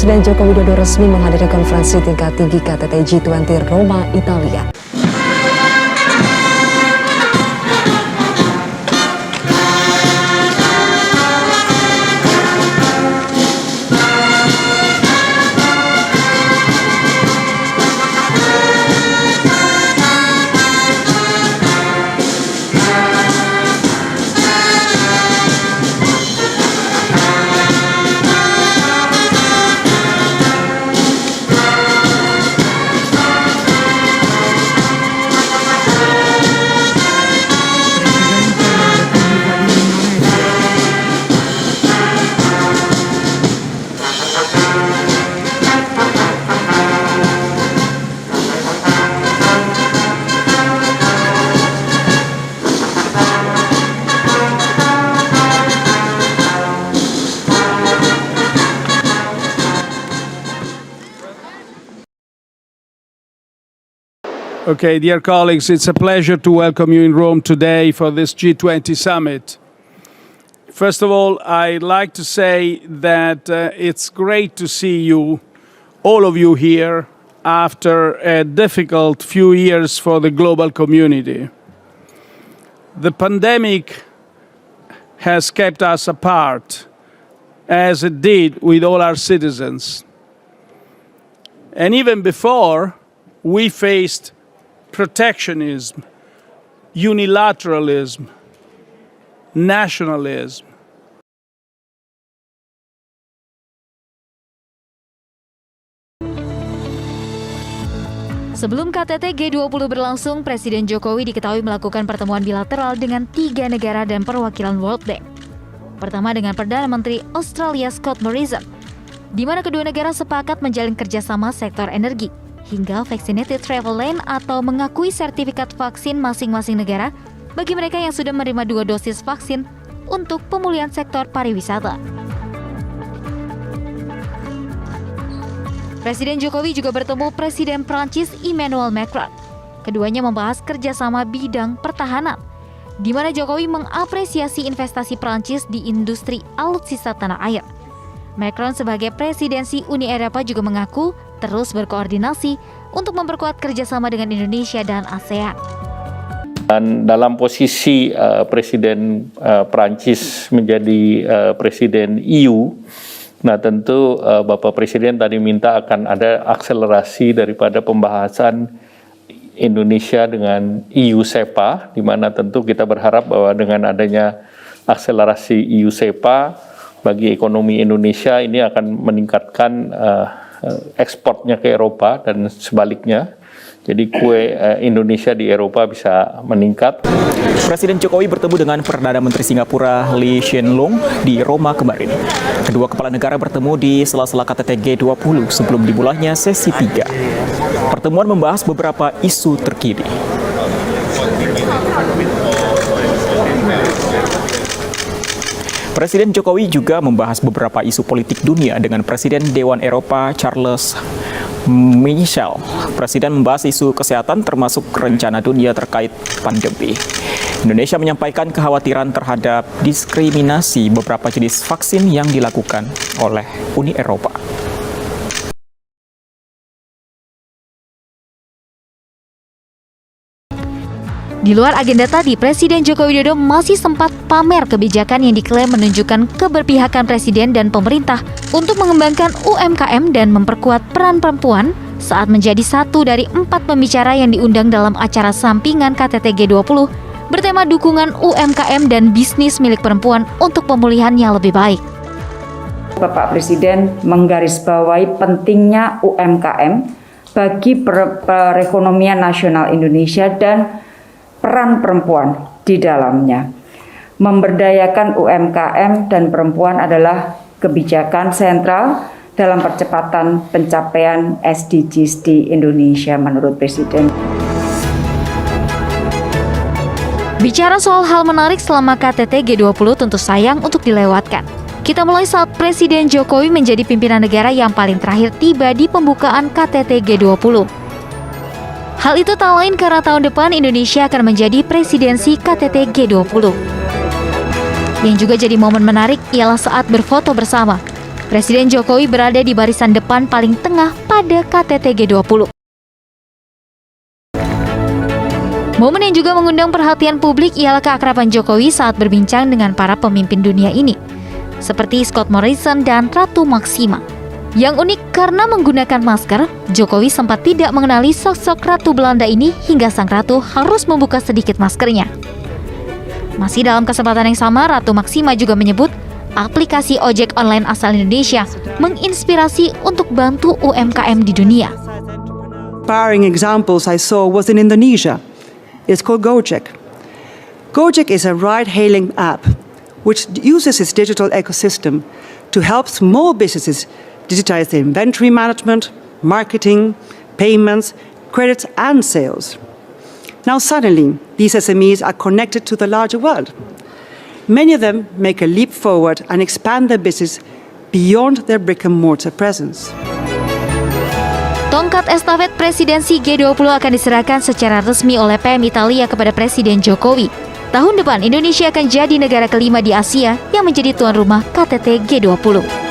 Presiden Joko Widodo resmi menghadiri konferensi tingkat tinggi KTT G20 Roma, Italia. Okay, dear colleagues, it's a pleasure to welcome you in Rome today for this G20 summit. First of all, I'd like to say that it's great to see you, all of you here, after a difficult few years for the global community. The pandemic has kept us apart, as it did with all our citizens. And even before, we faced protectionism, unilateralism, nationalism. Sebelum KTT G20 berlangsung, Presiden Jokowi diketahui melakukan pertemuan bilateral dengan 3 negara dan perwakilan World Bank. Pertama dengan Perdana Menteri Australia Scott Morrison, di mana kedua negara sepakat menjalin kerjasama sektor energi, hingga Vaccinated Travel Lane atau mengakui sertifikat vaksin masing-masing negara bagi mereka yang sudah menerima 2 dosis vaksin untuk pemulihan sektor pariwisata. Presiden Jokowi juga bertemu Presiden Prancis Emmanuel Macron. Keduanya membahas kerjasama bidang pertahanan, di mana Jokowi mengapresiasi investasi Prancis di industri alutsista tanah air. Macron sebagai presidensi Uni Eropa juga mengaku terus berkoordinasi untuk memperkuat kerjasama dengan Indonesia dan ASEAN. Dan dalam posisi Presiden Prancis menjadi Presiden EU, nah tentu Bapak Presiden tadi minta akan ada akselerasi daripada pembahasan Indonesia dengan EU SEPA, di mana tentu kita berharap bahwa dengan adanya akselerasi EU SEPA bagi ekonomi Indonesia ini akan meningkatkan ekspornya ke Eropa dan sebaliknya. Jadi kue Indonesia di Eropa bisa meningkat. Presiden Jokowi bertemu dengan Perdana Menteri Singapura Lee Hsien Loong di Roma kemarin. Kedua kepala negara bertemu di sela-sela KTT G20 sebelum dimulainya sesi 3. Pertemuan membahas beberapa isu terkini. Presiden Jokowi juga membahas beberapa isu politik dunia dengan Presiden Dewan Eropa Charles Michel. Presiden membahas isu kesehatan termasuk rencana dunia terkait pandemi. Indonesia menyampaikan kekhawatiran terhadap diskriminasi beberapa jenis vaksin yang dilakukan oleh Uni Eropa. Di luar agenda tadi, Presiden Joko Widodo masih sempat pamer kebijakan yang diklaim menunjukkan keberpihakan Presiden dan pemerintah untuk mengembangkan UMKM dan memperkuat peran perempuan saat menjadi satu dari 4 pembicara yang diundang dalam acara sampingan KTT G20 bertema dukungan UMKM dan bisnis milik perempuan untuk pemulihan yang lebih baik. Bapak Presiden menggarisbawahi pentingnya UMKM bagi perekonomian nasional Indonesia dan peran perempuan di dalamnya. Memberdayakan UMKM dan perempuan adalah kebijakan sentral dalam percepatan pencapaian SDGs di Indonesia menurut Presiden. Bicara soal hal menarik selama KTT G20 tentu sayang untuk dilewatkan. Kita mulai saat Presiden Jokowi menjadi pimpinan negara yang paling terakhir tiba di pembukaan KTT G20. Hal itu tak lain karena tahun depan Indonesia akan menjadi presidensi KTT G20. Yang juga jadi momen menarik ialah saat berfoto bersama. Presiden Jokowi berada di barisan depan paling tengah pada KTT G20. Momen yang juga mengundang perhatian publik ialah keakraban Jokowi saat berbincang dengan para pemimpin dunia ini, seperti Scott Morrison dan Ratu Maxima. Yang unik karena menggunakan masker, Jokowi sempat tidak mengenali sosok Ratu Belanda ini hingga sang ratu harus membuka sedikit maskernya. Masih dalam kesempatan yang sama, Ratu Maxima juga menyebut aplikasi ojek online asal Indonesia menginspirasi untuk bantu UMKM di dunia. Inspiring examples I saw was in Indonesia. It's called Gojek. Gojek is a ride-hailing app which uses its digital ecosystem to help small businesses digitize their inventory management, marketing, payments, credits, and sales. Now suddenly, these SMEs are connected to the larger world. Many of them make a leap forward and expand their business beyond their brick-and-mortar presence. Tongkat estafet presidensi G20 akan diserahkan secara resmi oleh PM Italia kepada Presiden Jokowi. Tahun depan, Indonesia akan jadi negara kelima di Asia yang menjadi tuan rumah KTT G20.